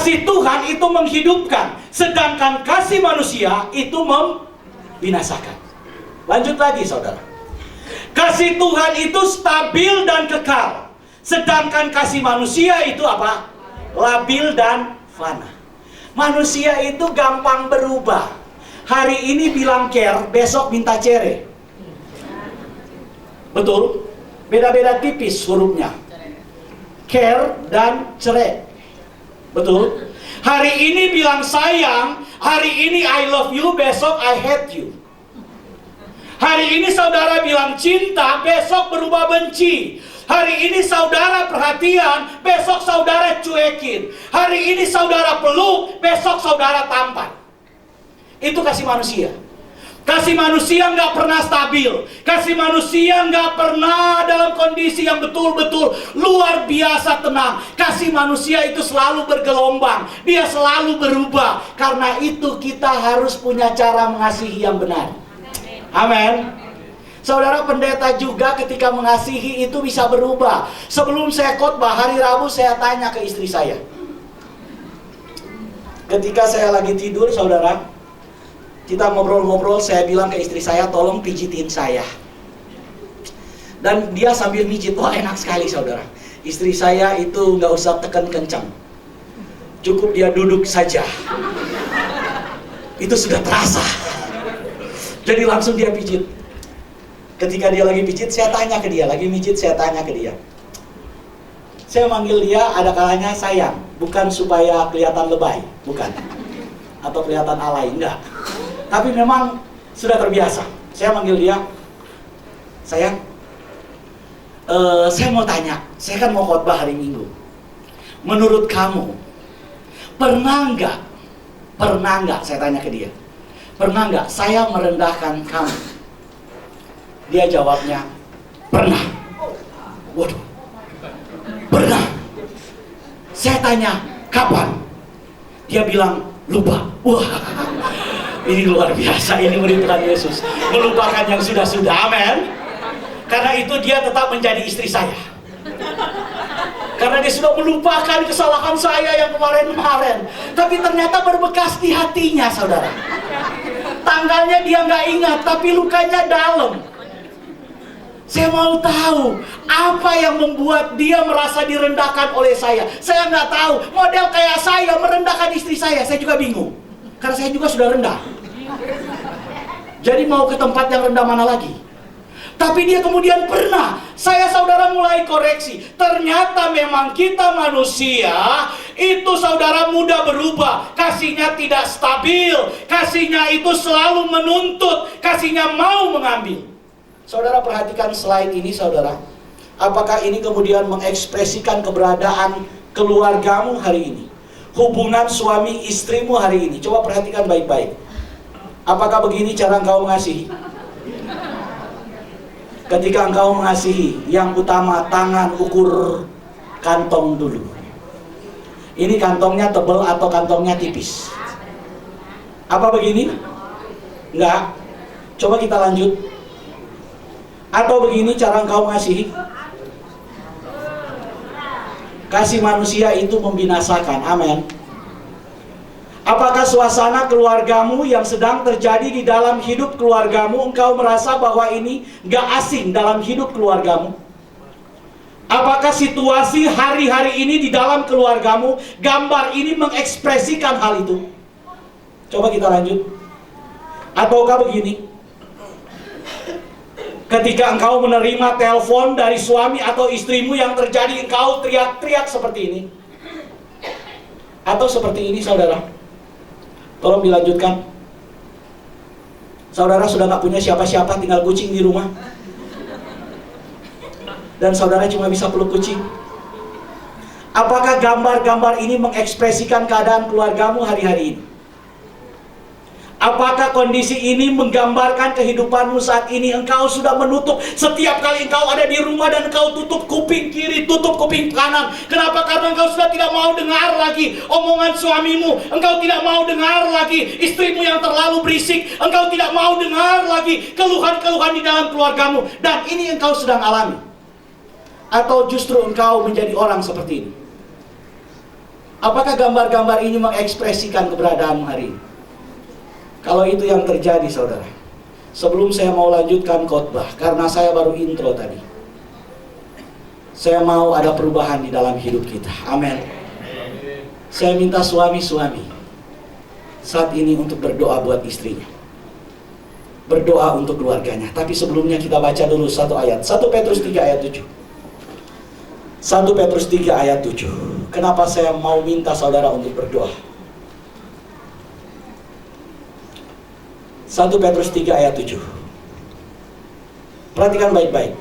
Kasih Tuhan itu menghidupkan, sedangkan kasih manusia itu membinasakan. Lanjut lagi saudara. Kasih Tuhan itu stabil dan kekal, sedangkan kasih manusia itu apa? Labil dan fana. Manusia itu gampang berubah. Hari ini bilang care, besok minta cere. Betul? Beda-beda tipis hurufnya. Care dan cerai. Betul? Hari ini bilang sayang, hari ini I love you, besok I hate you. Hari ini saudara bilang cinta, besok berubah benci. Hari ini saudara perhatian, besok saudara cuekin. Hari ini saudara peluk, besok saudara tampar. Itu kasih manusia. Kasih manusia nggak pernah stabil. Kasih manusia nggak pernah dalam kondisi yang betul-betul luar biasa tenang. Kasih manusia itu selalu bergelombang. Dia selalu berubah. Karena itu kita harus punya cara mengasihi yang benar. Amin. Saudara pendeta juga ketika mengasihi itu bisa berubah. Sebelum saya khotbah hari Rabu, saya tanya ke istri saya. Ketika saya lagi tidur, saudara, kita ngobrol-ngobrol, saya bilang ke istri saya, tolong pijitin saya. Dan dia sambil mijit, wah enak sekali saudara. Istri saya itu nggak usah tekan kencang, cukup dia duduk saja, itu sudah terasa. Jadi langsung dia pijit. Ketika dia lagi pijit, saya tanya ke dia, lagi mijit, saya tanya ke dia. Saya manggil dia, ada kalanya sayang, bukan supaya kelihatan lebay, bukan, atau kelihatan alay, enggak. Tapi memang sudah terbiasa. Saya manggil dia, sayang, saya mau tanya, saya kan mau khotbah hari Minggu. Menurut kamu, pernah nggak, saya tanya ke dia, pernah nggak saya merendahkan kamu? Dia jawabnya, pernah. Waduh, pernah. Saya tanya, kapan? Dia bilang, lupa. Wah, ini luar biasa, ini murid Tuhan Yesus. Melupakan yang sudah-sudah, amin. Karena itu dia tetap menjadi istri saya. Karena dia sudah melupakan kesalahan saya yang kemarin-kemarin. Tapi ternyata berbekas di hatinya, saudara. Tanggalnya dia nggak ingat, tapi lukanya dalam. Saya mau tahu apa yang membuat dia merasa direndahkan oleh saya. Saya nggak tahu. Model kayak saya merendahkan istri saya juga bingung. Karena saya juga sudah rendah. Jadi mau ke tempat yang rendah mana lagi? Tapi dia kemudian pernah. Saya saudara mulai koreksi. Ternyata memang kita manusia itu saudara mudah berubah. Kasihnya tidak stabil. Kasihnya itu selalu menuntut. Kasihnya mau mengambil. Saudara perhatikan slide ini saudara. Apakah ini kemudian mengekspresikan keberadaan keluargamu hari ini? Hubungan suami istrimu hari ini. Coba perhatikan baik-baik. Apakah begini cara engkau mengasihi? Ketika engkau mengasihi, yang utama tangan ukur kantong dulu. Ini kantongnya tebal atau kantongnya tipis? Apa begini? Enggak. Coba kita lanjut. Atau begini cara engkau mengasihi? Kasih manusia itu membinasakan, amin. Apakah suasana keluargamu yang sedang terjadi di dalam hidup keluargamu, engkau merasa bahwa ini gak asing dalam hidup keluargamu? Apakah situasi hari-hari ini di dalam keluargamu, gambar ini mengekspresikan hal itu? Coba kita lanjut. Ataukah begini? Ketika engkau menerima telepon dari suami atau istrimu yang terjadi, engkau teriak-teriak seperti ini? Atau seperti ini saudara? Tolong dilanjutkan. Saudara sudah gak punya siapa-siapa, tinggal kucing di rumah. Dan saudara cuma bisa peluk kucing. Apakah gambar-gambar ini mengekspresikan keadaan keluargamu hari-hari ini? Apakah kondisi ini menggambarkan kehidupanmu saat ini? Engkau sudah menutup. Setiap kali engkau ada di rumah dan engkau tutup kuping kiri, tutup kuping kanan. Kenapa? Karena engkau sudah tidak mau dengar lagi omongan suamimu. Engkau tidak mau dengar lagi istrimu yang terlalu berisik. Engkau tidak mau dengar lagi keluhan-keluhan di dalam keluargamu. Dan ini engkau sedang alami. Atau justru engkau menjadi orang seperti ini? Apakah gambar-gambar ini mengekspresikan keberadaanmu hari ini? Kalau itu yang terjadi, saudara, sebelum saya mau lanjutkan khotbah, karena saya baru intro tadi, saya mau ada perubahan di dalam hidup kita. Amin. Saya minta suami-suami saat ini untuk berdoa buat istrinya, berdoa untuk keluarganya. Tapi sebelumnya kita baca dulu satu ayat, 1 Petrus 3 ayat 7. 1 Petrus 3 ayat 7. Kenapa saya mau minta saudara untuk berdoa? 1 Petrus 3 ayat 7. Perhatikan baik-baik.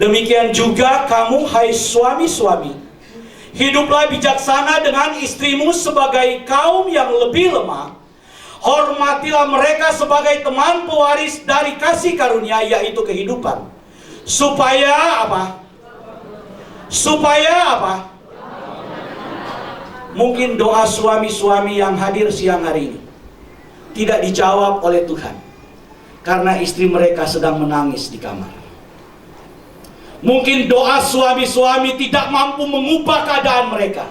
Demikian juga kamu, hai suami-suami, hiduplah bijaksana dengan istrimu sebagai kaum yang lebih lemah. Hormatilah mereka sebagai teman pewaris dari kasih karunia, yaitu kehidupan. Supaya apa? Supaya apa? Mungkin doa suami-suami yang hadir siang hari ini tidak dijawab oleh Tuhan karena istri mereka sedang menangis di kamar. Mungkin doa suami-suami tidak mampu mengubah keadaan mereka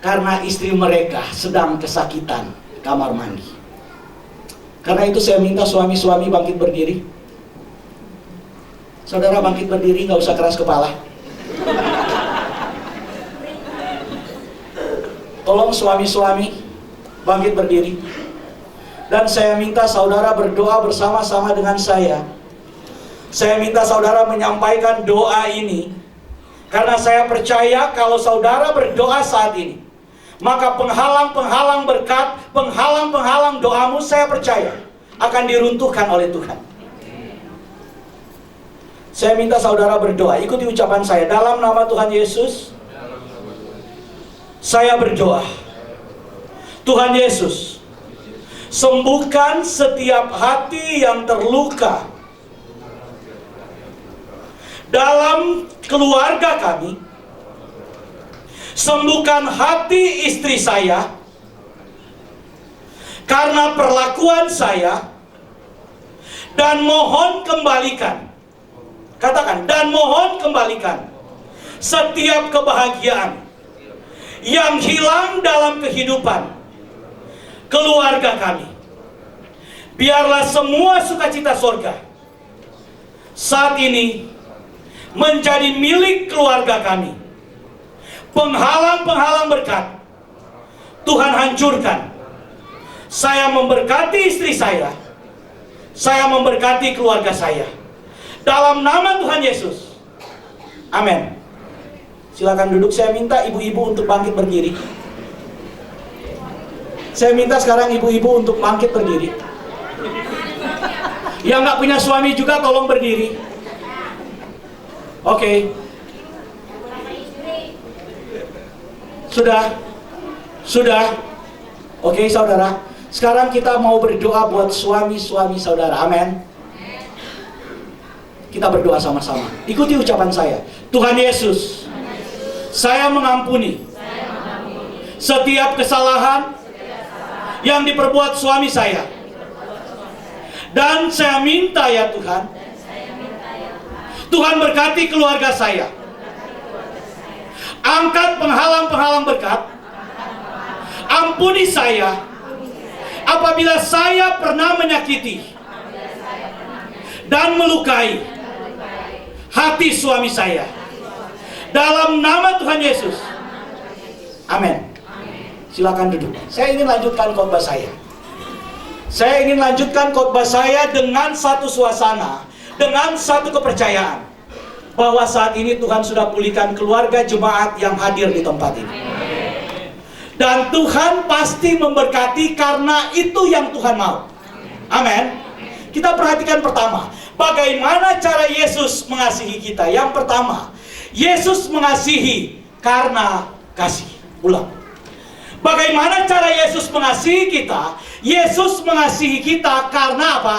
karena istri mereka sedang kesakitan di kamar mandi. Karena itu saya minta suami-suami bangkit berdiri. Saudara bangkit berdiri, nggak usah keras kepala. Tolong suami-suami bangkit berdiri. Dan saya minta saudara berdoa bersama-sama dengan saya. Saya minta saudara menyampaikan doa ini, karena saya percaya kalau saudara berdoa saat ini, maka penghalang-penghalang berkat, penghalang-penghalang doamu, saya percaya akan diruntuhkan oleh Tuhan. Saya minta saudara berdoa, ikuti ucapan saya. Dalam nama Tuhan Yesus, saya berdoa. Tuhan Yesus, sembuhkan setiap hati yang terluka dalam keluarga kami. Sembuhkan hati istri saya karena perlakuan saya, dan mohon kembalikan. Katakan, dan mohon kembalikan setiap kebahagiaan yang hilang dalam kehidupan keluarga kami. Biarlah semua sukacita sorga saat ini menjadi milik keluarga kami. Penghalang-penghalang berkat Tuhan hancurkan. Saya memberkati istri saya memberkati keluarga saya. Dalam nama Tuhan Yesus. Amin. Silakan duduk. Saya minta ibu-ibu untuk bangkit berdiri. Saya minta sekarang ibu-ibu untuk bangkit berdiri. Yang nggak punya suami juga tolong berdiri. Oke. Sudah. Oke, saudara. Sekarang kita mau berdoa buat suami-suami saudara. Amin. Kita berdoa sama-sama. Ikuti ucapan saya. Tuhan Yesus, saya mengampuni setiap kesalahan yang diperbuat suami saya. Dan saya minta ya Tuhan, Tuhan berkati keluarga saya. Angkat penghalang-penghalang berkat. Ampuni saya apabila saya pernah menyakiti dan melukai hati suami saya. Dalam nama Tuhan Yesus. Amin. Silakan duduk. Saya ingin lanjutkan khotbah saya. Saya ingin lanjutkan khotbah saya dengan satu suasana, dengan satu kepercayaan bahwa saat ini Tuhan sudah pulihkan keluarga jemaat yang hadir di tempat ini. Dan Tuhan pasti memberkati karena itu yang Tuhan mau. Amin. Kita perhatikan pertama, bagaimana cara Yesus mengasihi kita. Yang pertama, Yesus mengasihi karena kasih. Ulang. Bagaimana cara Yesus mengasihi kita? Yesus mengasihi kita karena apa?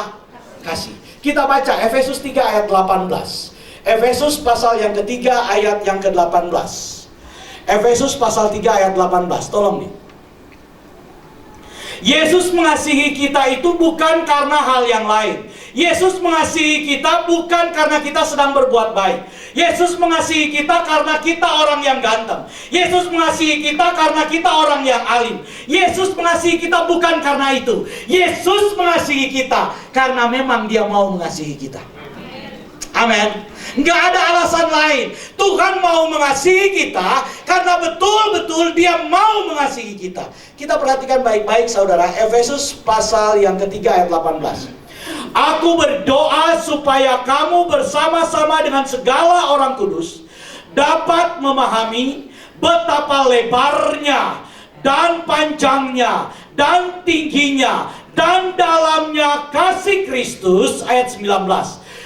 Kasih. Kita baca Efesus 3 ayat 18. Efesus pasal yang ketiga ayat yang ke-18. Efesus pasal 3 ayat 18. Tolong nih. Yesus mengasihi kita itu bukan karena hal yang lain. Yesus mengasihi kita bukan karena kita sedang berbuat baik. Yesus mengasihi kita karena kita orang yang ganteng. Yesus mengasihi kita karena kita orang yang alim. Yesus mengasihi kita bukan karena itu. Yesus mengasihi kita karena memang Dia mau mengasihi kita. Amin. Nggak ada alasan lain. Tuhan mau mengasihi kita karena betul-betul Dia mau mengasihi kita. Kita perhatikan baik-baik saudara, Efesus pasal yang ketiga ayat 18. Aku berdoa supaya kamu bersama-sama dengan segala orang kudus dapat memahami betapa lebarnya dan panjangnya dan tingginya dan dalamnya kasih Kristus, ayat 19.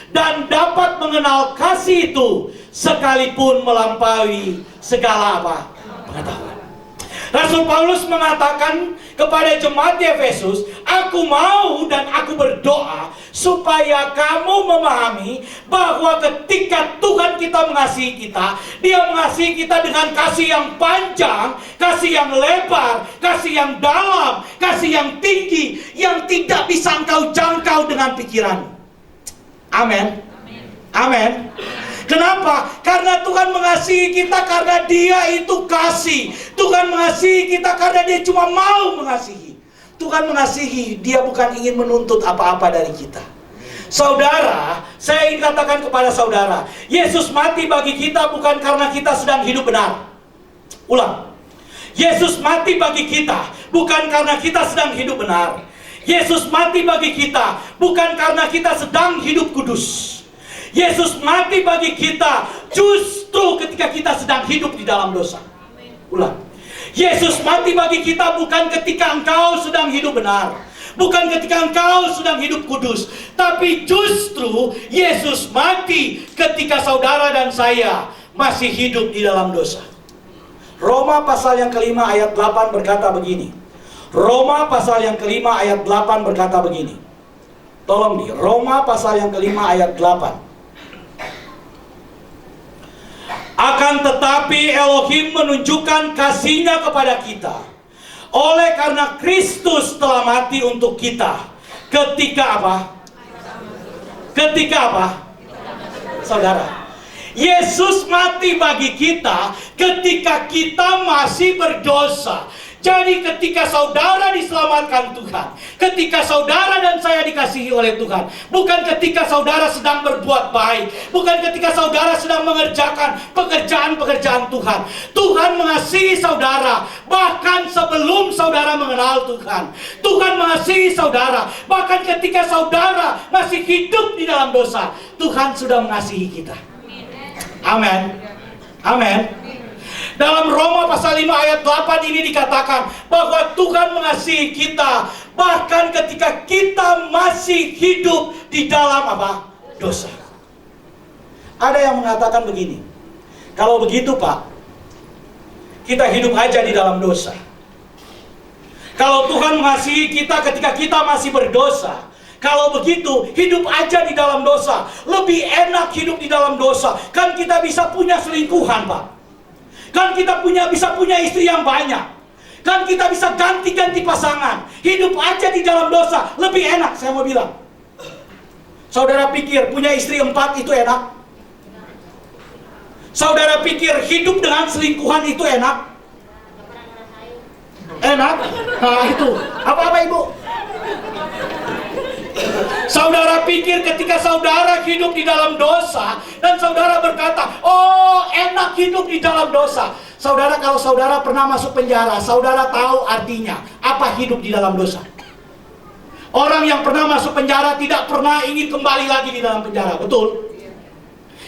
Dan dapat mengenal kasih itu sekalipun melampaui segala apa? Pengetahuan. Rasul Paulus mengatakan kepada jemaat di Efesus, aku mau dan aku berdoa supaya kamu memahami bahwa ketika Tuhan kita mengasihi kita, Dia mengasihi kita dengan kasih yang panjang, kasih yang lebar, kasih yang dalam, kasih yang tinggi, yang tidak bisa engkau jangkau dengan pikiran. Amin. Amin. Kenapa? Karena Tuhan mengasihi kita karena Dia itu kasih. Tuhan mengasihi kita karena Dia cuma mau mengasihi. Tuhan mengasihi, Dia bukan ingin menuntut apa-apa dari kita. Saudara, saya ingin katakan kepada saudara, Yesus mati bagi kita bukan karena kita sedang hidup benar. Ulang. Yesus mati bagi kita bukan karena kita sedang hidup benar. Yesus mati bagi kita bukan karena kita sedang hidup kudus. Yesus mati bagi kita justru ketika kita sedang hidup di dalam dosa. Ulang. Yesus mati bagi kita bukan ketika engkau sedang hidup benar, bukan ketika engkau sedang hidup kudus, tapi justru Yesus mati ketika saudara dan saya masih hidup di dalam dosa. Roma pasal yang kelima ayat 8 berkata begini. Roma pasal yang kelima ayat 8 berkata begini. Tolong nih, Roma pasal yang kelima ayat 8. Akan tetapi Elohim menunjukkan kasih-Nya kepada kita oleh karena Kristus telah mati untuk kita. Ketika apa? Ketika apa? Saudara, Yesus mati bagi kita ketika kita masih berdosa. Jadi ketika saudara diselamatkan Tuhan, ketika saudara dan saya dikasihi oleh Tuhan, bukan ketika saudara sedang berbuat baik, bukan ketika saudara sedang mengerjakan pekerjaan-pekerjaan Tuhan. Tuhan mengasihi saudara bahkan sebelum saudara mengenal Tuhan. Tuhan mengasihi saudara bahkan ketika saudara masih hidup di dalam dosa. Tuhan sudah mengasihi kita. Amin. Amin. Dalam Roma pasal 5 ayat 8 ini dikatakan bahwa Tuhan mengasihi kita bahkan ketika kita masih hidup di dalam apa? Dosa. Ada yang mengatakan begini, kalau begitu Pak, kita hidup aja di dalam dosa. Kalau Tuhan mengasihi kita ketika kita masih berdosa, kalau begitu hidup aja di dalam dosa. Lebih enak hidup di dalam dosa. Kan kita bisa punya selingkuhan Pak. Kan kita bisa punya istri yang banyak. Kan kita bisa ganti-ganti pasangan. Hidup aja di dalam dosa lebih enak, saya mau bilang. Saudara pikir punya istri 4 itu enak? Saudara pikir hidup dengan selingkuhan itu enak? Enak? Nah itu, apa-apa ibu? Saudara pikir ketika saudara hidup di dalam dosa dan saudara berkata, oh enak hidup di dalam dosa. Saudara, kalau saudara pernah masuk penjara, saudara tahu artinya apa hidup di dalam dosa. Orang yang pernah masuk penjara tidak pernah ingin kembali lagi di dalam penjara, betul?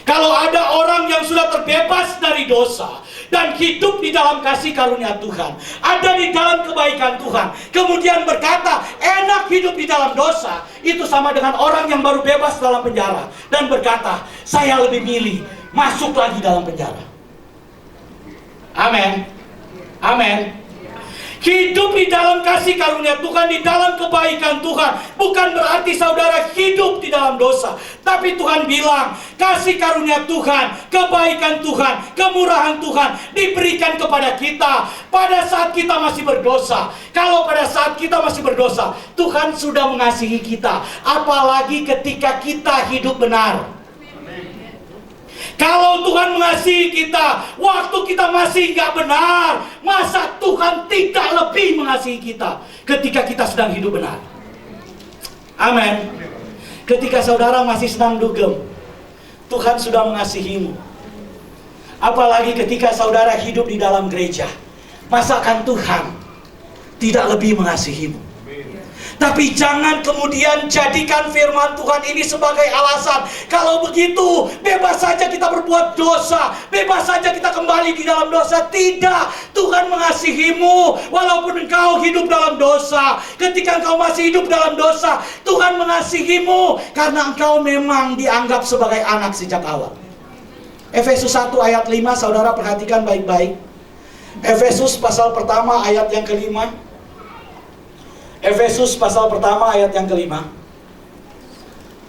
Kalau ada orang yang sudah terbebas dari dosa dan hidup di dalam kasih karunia Tuhan, ada di dalam kebaikan Tuhan, kemudian berkata enak hidup di dalam dosa, itu sama dengan orang yang baru bebas dalam penjara dan berkata, saya lebih milih masuk lagi dalam penjara. Amin. Amin. Hidup di dalam kasih karunia Tuhan, di dalam kebaikan Tuhan, bukan berarti saudara hidup di dalam dosa. Tapi Tuhan bilang, kasih karunia Tuhan, kebaikan Tuhan, kemurahan Tuhan diberikan kepada kita pada saat kita masih berdosa. Kalau pada saat kita masih berdosa, Tuhan sudah mengasihi kita. Apalagi ketika kita hidup benar. Kalau Tuhan mengasihi kita waktu kita masih nggak benar, masa Tuhan tidak lebih mengasihi kita ketika kita sedang hidup benar? Amin. Ketika saudara masih sedang dugem, Tuhan sudah mengasihimu. Apalagi ketika saudara hidup di dalam gereja, masakan Tuhan tidak lebih mengasihimu? Tapi jangan kemudian jadikan firman Tuhan ini sebagai alasan. Kalau begitu, bebas saja kita berbuat dosa, bebas saja kita kembali di dalam dosa. Tidak, Tuhan mengasihimu walaupun engkau hidup dalam dosa. Ketika engkau masih hidup dalam dosa, Tuhan mengasihimu karena engkau memang dianggap sebagai anak sejak awal. Efesus 1 ayat 5, saudara perhatikan baik-baik. Efesus pasal pertama ayat yang kelima. Efesus pasal pertama ayat yang kelima.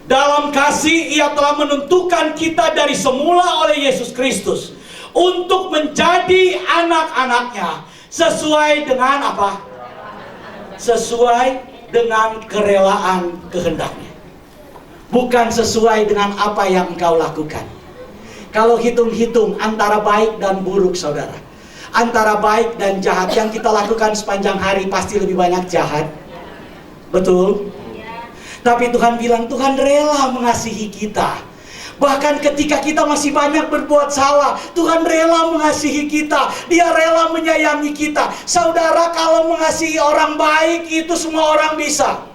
Dalam kasih ia telah menentukan kita dari semula oleh Yesus Kristus untuk menjadi anak-anaknya sesuai dengan apa? Sesuai dengan kerelaan kehendaknya. Bukan sesuai dengan apa yang engkau lakukan. Kalau hitung-hitung antara baik dan buruk saudara, antara baik dan jahat yang kita lakukan sepanjang hari pasti lebih banyak jahat. Betul? Tapi Tuhan bilang Tuhan rela mengasihi kita. Bahkan ketika kita masih banyak berbuat salah, Tuhan rela mengasihi kita. Dia rela menyayangi kita. Saudara, kalau mengasihi orang baik itu semua orang bisa.